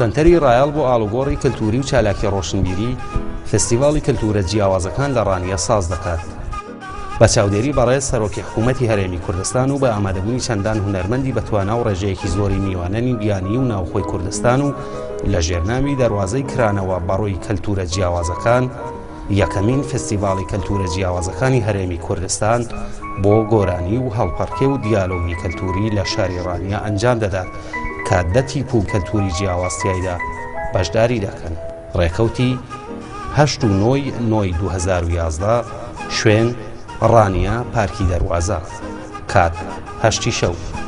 سنتەری ڕایال بۆ ئاڵوگۆڕی کەلتوری و چالاکی ڕۆشنبیری فستیڤاڵی کەلتورە جیاوازەکان لە ڕانیە ساز دەکات بە چاودێری بەڕێز سەرۆکی حکوومەتی هەرێمی کوردستان و بە ئامادەبوونی چەندان هونەرمەندی بەتوانا و ڕێژەیەکی زۆری میوانەنی بیانی و ناوخۆی کوردستان و لە ژێرناوی دەواازەی کرانەوە بەڕۆی کەلتورە جیاوازەکان یەکەمین فستیڤاڵی کەلتورە جیاوازەکانی هەرێمی کوردستان بۆ گۆرانی و هەڵپەڕکێ و دیالۆگی کەلتوری لە شاری ڕانیە ئەنجام دەدات کە 10 تیپ و کەلتوری جیاوازتیایدا بەشداری دەکەن. ڕێکەوتی 8 و 9 2011 شوێن ڕانیە پارکی دەروازە، کات 8 شەو.